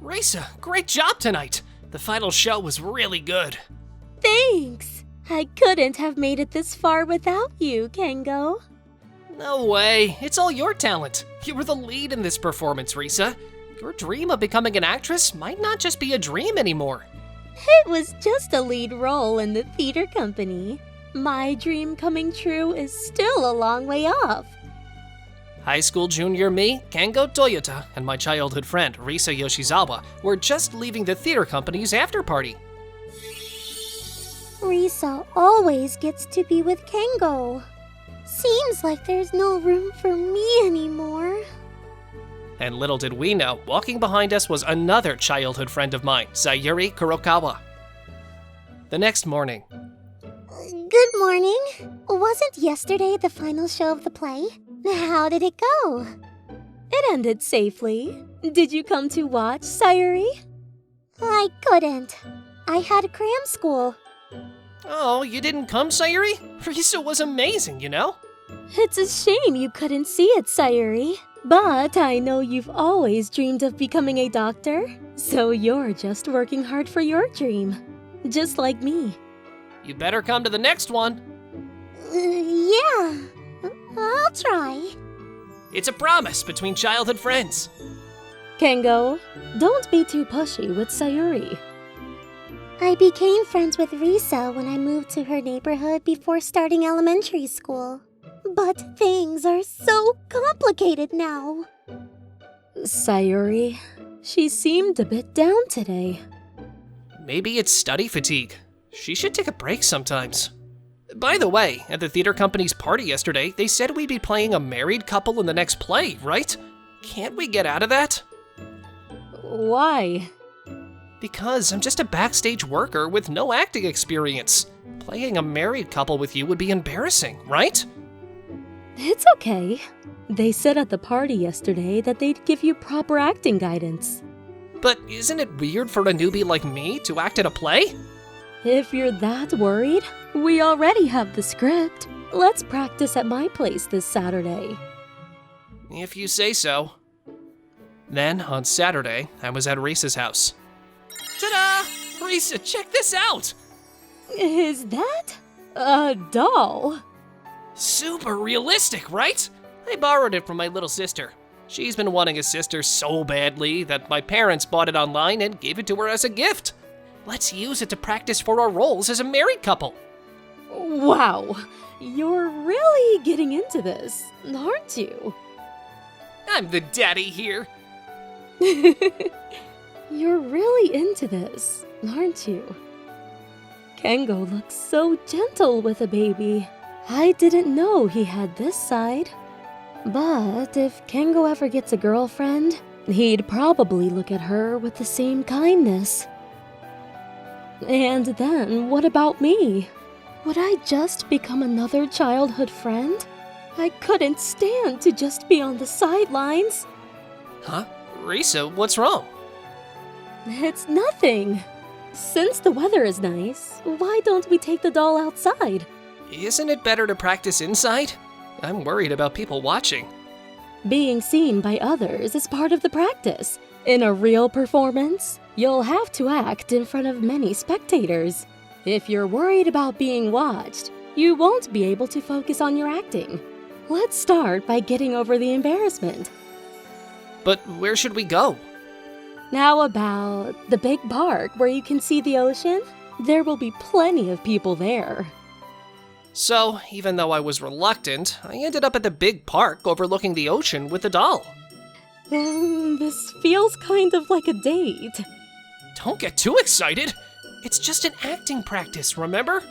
Risa, great job tonight. The final show was really good. Thanks! I couldn't have made it this far without you, Kengo. No way, it's all your talent. You were the lead in this performance, Risa. Your dream of becoming an actress might not just be a dream anymore. It was just a lead role in the theater company. My dream coming true is still a long way off. High school junior me, Kengo Toyota, and my childhood friend, Risa Yoshizawa, were just leaving the theater company's after party. Risa always gets to be with Kengo. Seems like there's no room for me anymore. And little did we know, walking behind us was another childhood friend of mine, Sayuri Kurokawa. The next morning. Good morning. Wasn't yesterday the final show of the play? How did it go? It ended safely. Did you come to watch, Sayuri? I couldn't. I had cram school. Oh, you didn't come, Sayuri? Risa was amazing, you know? It's a shame you couldn't see it, Sayuri. But I know you've always dreamed of becoming a doctor, so you're just working hard for your dream. Just like me. You better come to the next one. Yeah. I'll try. It's a promise between childhood friends. Kengo, don't be too pushy with Sayuri. I became friends with Risa when I moved to her neighborhood before starting elementary school. But things are so complicated now. Sayuri, she seemed a bit down today. Maybe it's study fatigue. She should take a break sometimes. By the way, at the theater company's party yesterday, they said we'd be playing a married couple in the next play, right? Can't we get out of that? Why? Because I'm just a backstage worker with no acting experience. Playing a married couple with you would be embarrassing, right? It's okay. They said at the party yesterday that they'd give you proper acting guidance. But isn't it weird for a newbie like me to act in a play? If you're that worried, we already have the script. Let's practice at my place this Saturday. If you say so. Then, on Saturday, I was at Risa's house. Ta-da! Risa, check this out! Is that a doll? Super realistic, right? I borrowed it from my little sister. She's been wanting a sister so badly that my parents bought it online and gave it to her as a gift. Let's use it to practice for our roles as a married couple. Wow, you're really getting into this, aren't you? I'm the daddy here. You're really into this, aren't you? Kengo looks so gentle with a baby. I didn't know he had this side. But if Kengo ever gets a girlfriend, he'd probably look at her with the same kindness. And then, what about me? Would I just become another childhood friend? I couldn't stand to just be on the sidelines. Huh? Risa, what's wrong? It's nothing. Since the weather is nice, why don't we take the doll outside? Isn't it better to practice inside? I'm worried about people watching. Being seen by others is part of the practice. In a real performance, you'll have to act in front of many spectators. If you're worried about being watched, you won't be able to focus on your acting. Let's start by getting over the embarrassment. But where should we go? How about the big park where you can see the ocean? There will be plenty of people there. So, even though I was reluctant, I ended up at the big park overlooking the ocean with the doll. This feels kind of like a date. Don't get too excited. It's just an acting practice, remember?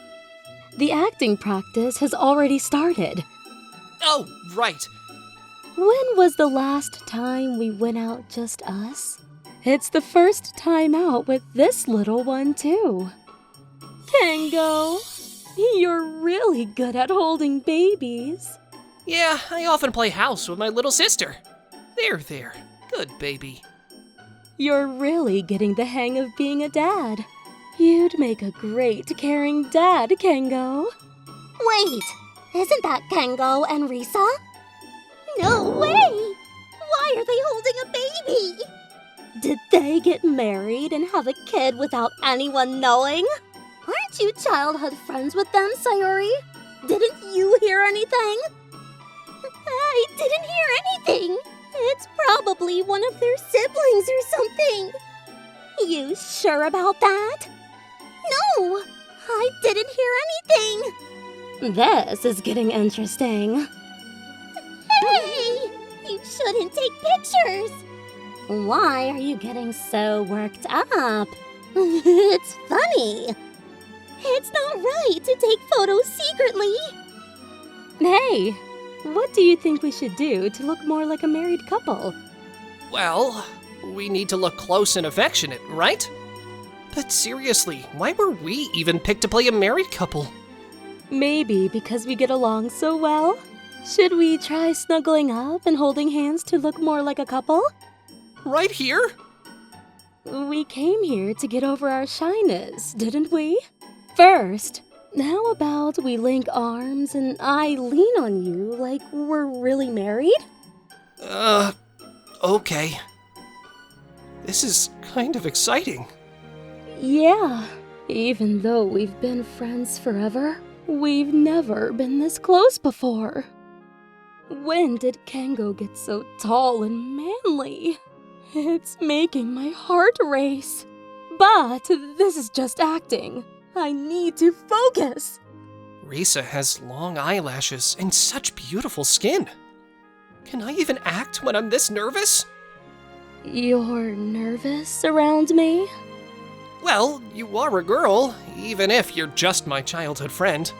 The acting practice has already started. Oh, right. When was the last time we went out just us? It's the first time out with this little one, too. Kengo, you're really good at holding babies. Yeah, I often play house with my little sister. There. Good baby. You're really getting the hang of being a dad. You'd make a great caring dad, Kengo. Wait, isn't that Kengo and Risa? No way! Why are they holding a baby? Did they get married and have a kid without anyone knowing? Aren't you childhood friends with them, Sayori? Didn't you hear anything? I didn't hear anything. It's probably one of their siblings or something. You sure about that? No, I didn't hear anything. This is getting interesting. Hey, you shouldn't take pictures. Why are you getting so worked up? It's funny. It's not right to take photos secretly. Hey, what do you think we should do to look more like a married couple? Well, we need to look close and affectionate, right? But seriously, why were we even picked to play a married couple? Maybe because we get along so well? Should we try snuggling up and holding hands to look more like a couple? Right here? We came here to get over our shyness, didn't we? First, how about we link arms and I lean on you like we're really married? Okay. This is kind of exciting. Yeah, even though we've been friends forever, we've never been this close before. When did Kengo get so tall and manly? It's making my heart race. But this is just acting. I need to focus. Risa has long eyelashes and such beautiful skin. Can I even act when I'm this nervous? You're nervous around me? Well, you are a girl, even if you're just my childhood friend.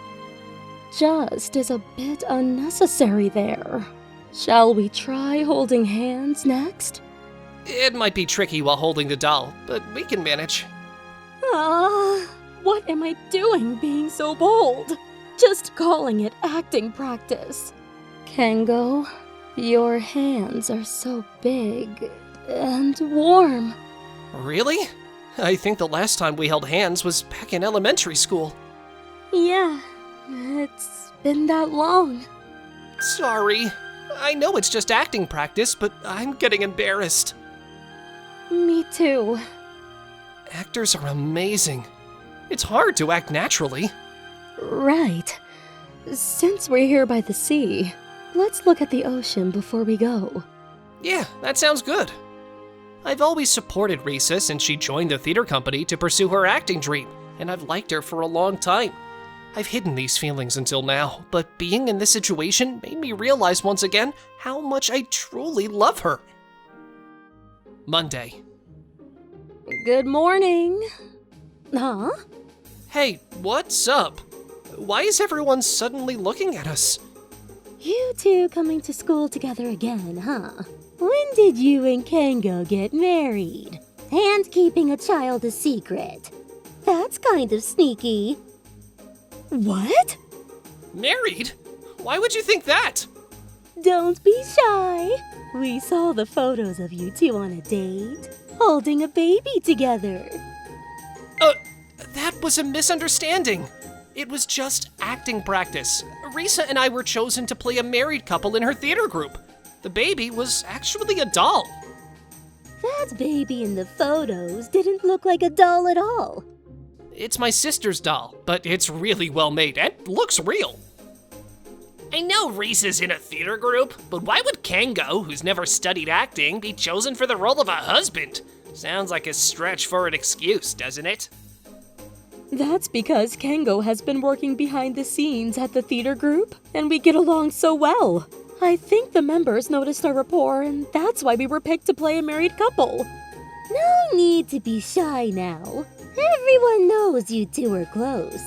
Just is a bit unnecessary there. Shall we try holding hands next? It might be tricky while holding the doll, but we can manage. What am I doing being so bold? Just calling it acting practice. Kengo, your hands are so big and warm. Really? I think the last time we held hands was back in elementary school. Yeah, it's been that long. Sorry. I know it's just acting practice, but I'm getting embarrassed. Me too. Actors are amazing. It's hard to act naturally. Right. Since we're here by the sea, let's look at the ocean before we go. Yeah, that sounds good. I've always supported Risa since she joined the theater company to pursue her acting dream, and I've liked her for a long time. I've hidden these feelings until now, but being in this situation made me realize once again how much I truly love her. Monday. Good morning. Huh? Hey, what's up? Why is everyone suddenly looking at us? You two coming to school together again, huh? When did you and Kengo get married? And keeping a child a secret. That's kind of sneaky. What? Married? Why would you think that? Don't be shy. We saw the photos of you two on a date, holding a baby together. That was a misunderstanding. It was just acting practice. Risa and I were chosen to play a married couple in her theater group. The baby was actually a doll. That baby in the photos didn't look like a doll at all. It's my sister's doll, but it's really well made and looks real. I know Risa's in a theater group, but why would Kengo, who's never studied acting, be chosen for the role of a husband? Sounds like a stretch for an excuse, doesn't it? That's because Kengo has been working behind the scenes at the theater group, and we get along so well. I think the members noticed our rapport, and that's why we were picked to play a married couple. No need to be shy now. Everyone knows you two are close.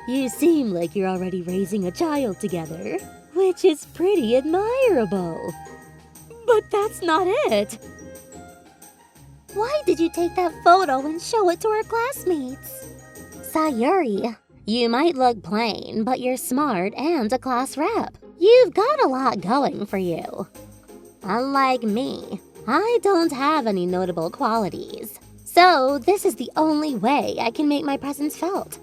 You seem like you're already raising a child together, which is pretty admirable. But that's not it. Why did you take that photo and show it to our classmates? Sayuri, you might look plain, but you're smart and a class rep. You've got a lot going for you. Unlike me, I don't have any notable qualities. So this is the only way I can make my presence felt.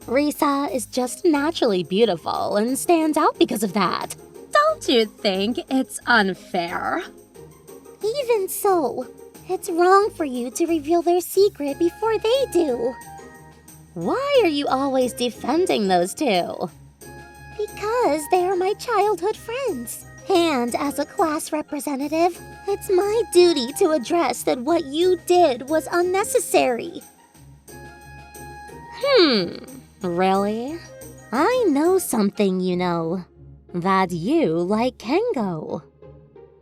Risa is just naturally beautiful and stands out because of that. Don't you think it's unfair? Even so, It's wrong for you to reveal their secret before they do. Why are you always defending those two? Because they are my childhood friends. And as a class representative, it's my duty to address that what you did was unnecessary. Really? I know something, you know. That you like Kengo.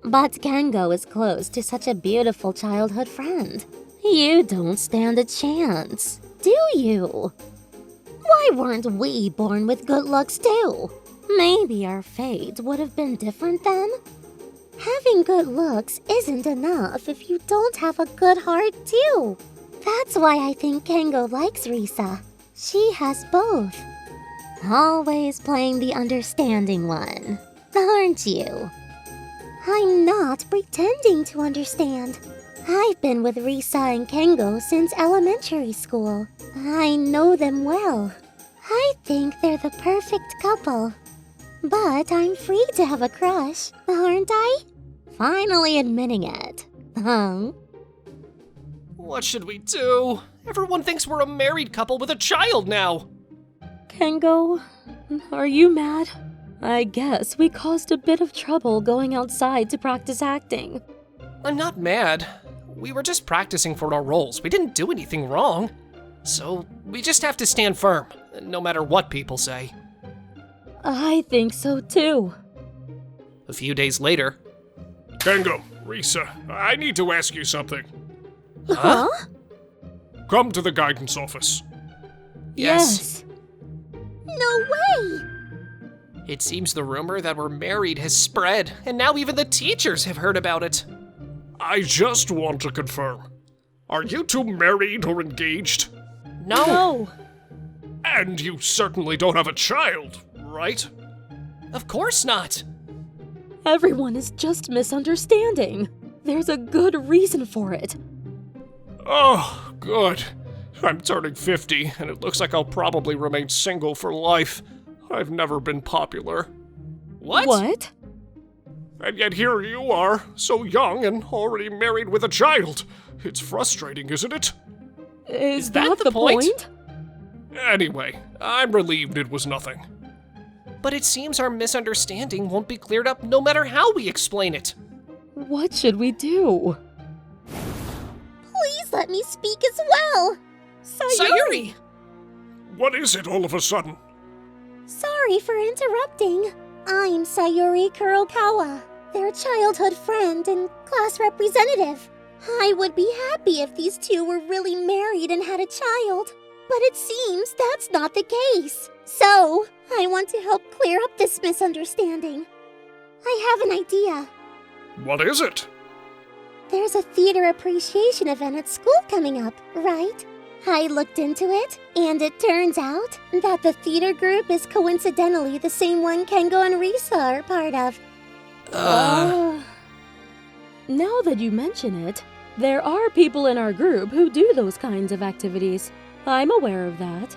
But Kengo is close to such a beautiful childhood friend. You don't stand a chance, do you? Why weren't we born with good looks too? Maybe our fate would have been different then? Having good looks isn't enough if you don't have a good heart too. That's why I think Kengo likes Risa. She has both. Always playing the understanding one, aren't you? I'm not pretending to understand. I've been with Risa and Kengo since elementary school. I know them well. I think they're the perfect couple. But I'm free to have a crush, aren't I? Finally admitting it, huh? What should we do? Everyone thinks we're a married couple with a child now. Kengo, are you mad? I guess we caused a bit of trouble going outside to practice acting. I'm not mad. We were just practicing for our roles. We didn't do anything wrong. So we just have to stand firm, no matter what people say. I think so too. A few days later. Kengo, Risa, I need to ask you something. Huh? Come to the guidance office. Yes. No way! It seems the rumor that we're married has spread, and now even the teachers have heard about it. I just want to confirm. Are you two married or engaged? No. And you certainly don't have a child, right? Of course not. Everyone is just misunderstanding. There's a good reason for it. Oh, good. I'm turning 50, and it looks like I'll probably remain single for life. I've never been popular. What? And yet here you are, so young and already married with a child. It's frustrating, isn't it? Is that the point? Anyway, I'm relieved it was nothing. But it seems our misunderstanding won't be cleared up no matter how we explain it. What should we do? Please let me speak as well. Sayuri! What is it all of a sudden? Sorry for interrupting. I'm Sayuri Kurokawa, their childhood friend and class representative. I would be happy if these two were really married and had a child, but it seems that's not the case. So, I want to help clear up this misunderstanding. I have an idea. What is it? There's a theater appreciation event at school coming up, right? I looked into it, and it turns out that the theater group is coincidentally the same one Kengo and Risa are part of. Now that you mention it, there are people in our group who do those kinds of activities. I'm aware of that.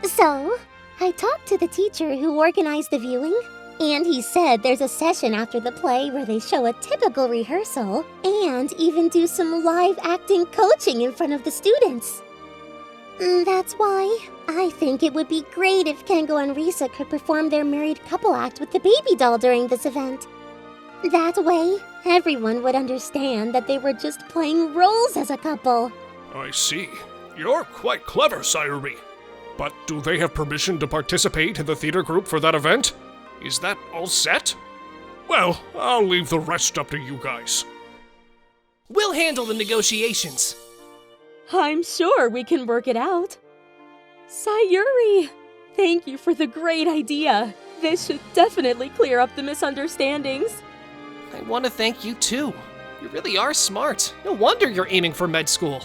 So, I talked to the teacher who organized the viewing, and he said there's a session after the play where they show a typical rehearsal and even do some live acting coaching in front of the students. That's why I think it would be great if Kengo and Risa could perform their married couple act with the baby doll during this event. That way, everyone would understand that they were just playing roles as a couple. I see. You're quite clever, Sayuri. But do they have permission to participate in the theater group for that event? Is that all set? Well, I'll leave the rest up to you guys. We'll handle the negotiations. I'm sure we can work it out. Sayuri, thank you for the great idea. This should definitely clear up the misunderstandings. I want to thank you too. You really are smart. No wonder you're aiming for med school.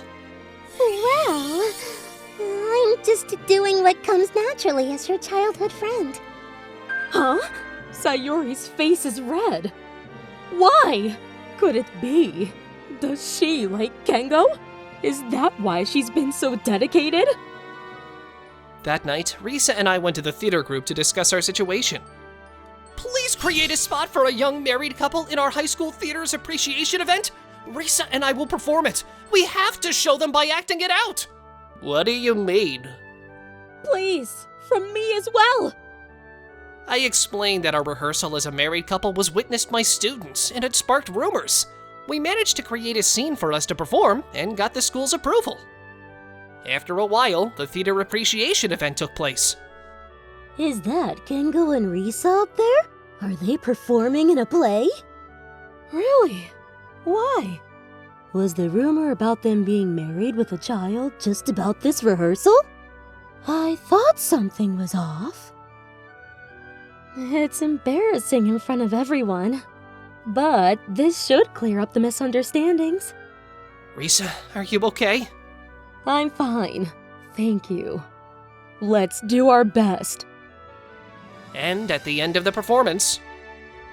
Well, I'm just doing what comes naturally as your childhood friend. Huh? Sayuri's face is red. Why? Could it be? Does she like Kengo? Is that why she's been so dedicated? That night, Risa and I went to the theater group to discuss our situation. Please create a spot for a young married couple in our high school theater's appreciation event. Risa and I will perform it. We have to show them by acting it out. What do you mean? Please, from me as well. I explained that our rehearsal as a married couple was witnessed by students and had sparked rumors. We managed to create a scene for us to perform and got the school's approval. After a while, the theater appreciation event took place. Is that Kengo and Risa up there? Are they performing in a play? Really? Why? Was the rumor about them being married with a child just about this rehearsal? I thought something was off. It's embarrassing in front of everyone. But this should clear up the misunderstandings. Risa, are you okay? I'm fine. Thank you. Let's do our best. And at the end of the performance,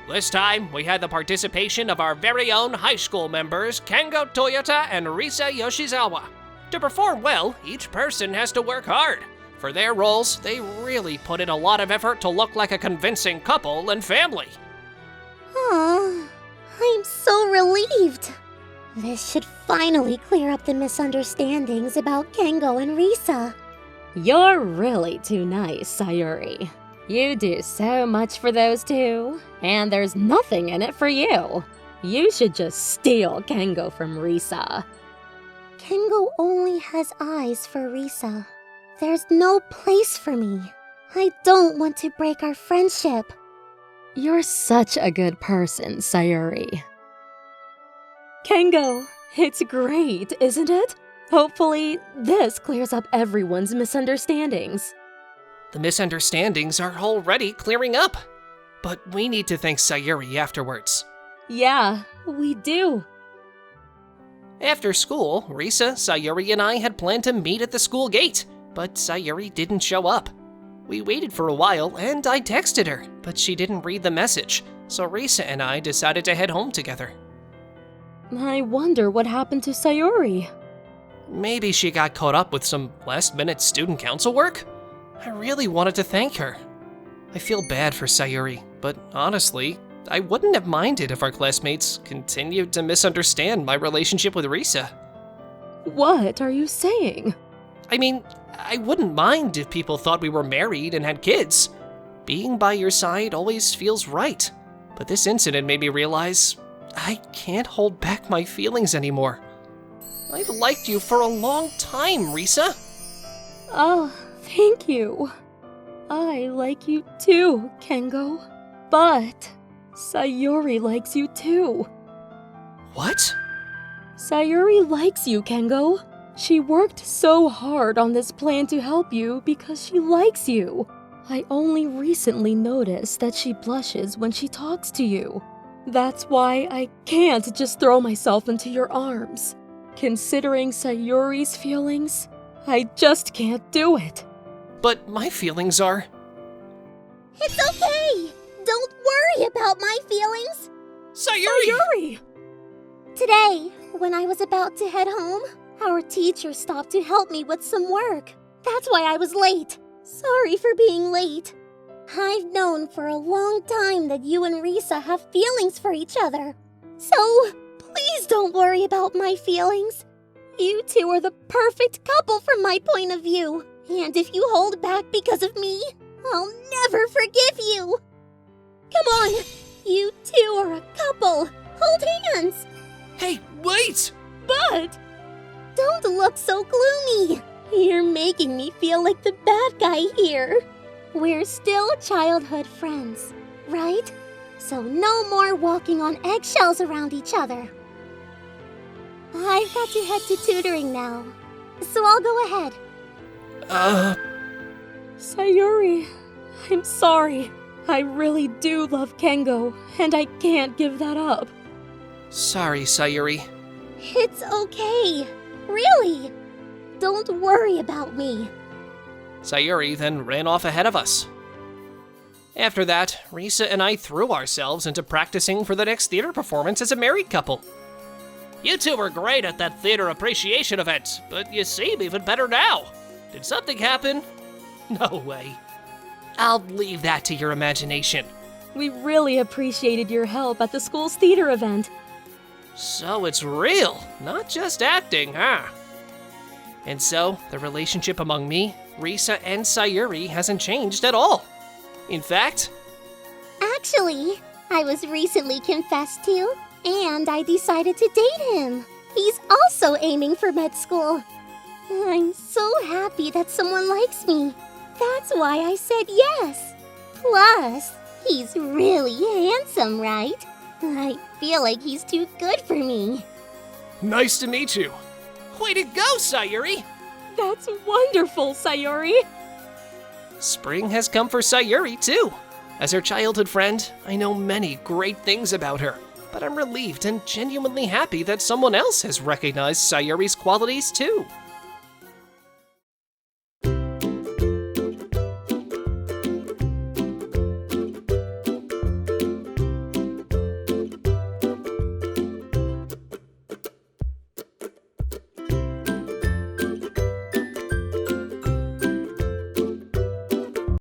this time we had the participation of our very own high school members, Kengo Toyota and Risa Yoshizawa. To perform well, each person has to work hard. For their roles, they really put in a lot of effort to look like a convincing couple and family. Aw, I'm so relieved. This should finally clear up the misunderstandings about Kengo and Risa. You're really too nice, Sayuri. You do so much for those two, and there's nothing in it for you. You should just steal Kengo from Risa. Kengo only has eyes for Risa. There's no place for me. I don't want to break our friendship. You're such a good person, Sayuri. Kengo, it's great, isn't it? Hopefully, this clears up everyone's misunderstandings. The misunderstandings are already clearing up. But we need to thank Sayuri afterwards. Yeah, we do. After school, Risa, Sayuri, and I had planned to meet at the school gate, but Sayuri didn't show up. We waited for a while, and I texted her, but she didn't read the message, so Risa and I decided to head home together. I wonder what happened to Sayuri. Maybe she got caught up with some last-minute student council work? I really wanted to thank her. I feel bad for Sayuri, but honestly, I wouldn't have minded if our classmates continued to misunderstand my relationship with Risa. What are you saying? I mean, I wouldn't mind if people thought we were married and had kids. Being by your side always feels right. But this incident made me realize I can't hold back my feelings anymore. I've liked you for a long time, Risa. Oh, thank you. I like you too, Kengo. But Sayuri likes you too. What? Sayuri likes you, Kengo. She worked so hard on this plan to help you because she likes you. I only recently noticed that she blushes when she talks to you. That's why I can't just throw myself into your arms. Considering Sayuri's feelings, I just can't do it. But my feelings are... It's okay! Don't worry about my feelings! Sayuri! Today, when I was about to head home, our teacher stopped to help me with some work. That's why I was late. Sorry for being late. I've known for a long time that you and Risa have feelings for each other. So, please don't worry about my feelings. You two are the perfect couple from my point of view. And if you hold back because of me, I'll never forgive you. Come on, you two are a couple. Hold hands. Hey, wait! But don't look so gloomy. You're making me feel like the bad guy here. We're still childhood friends, right? So no more walking on eggshells around each other. I've got to head to tutoring now, so I'll go ahead. Sayuri, I'm sorry. I really do love Kengo, and I can't give that up. Sorry, Sayuri. It's okay. Really. Don't worry about me. Sayuri then ran off ahead of us. After that, Risa and I threw ourselves into practicing for the next theater performance as a married couple. You two were great at that theater appreciation event, but you seem even better now. Did something happen? No way. I'll leave that to your imagination. We really appreciated your help at the school's theater event. So it's real, not just acting, huh? And so, the relationship among me, Risa, and Sayuri hasn't changed at all. In fact, Actually, I was recently confessed to, and I decided to date him. He's also aiming for med school. I'm so happy that someone likes me. That's why I said yes. Plus, he's really handsome, right? I feel like he's too good for me. nice to meet you. Way to go, Sayuri! That's wonderful, Sayuri. Spring has come for Sayuri, too. As her childhood friend, I know many great things about her, but I'm relieved and genuinely happy that someone else has recognized Sayuri's qualities, too.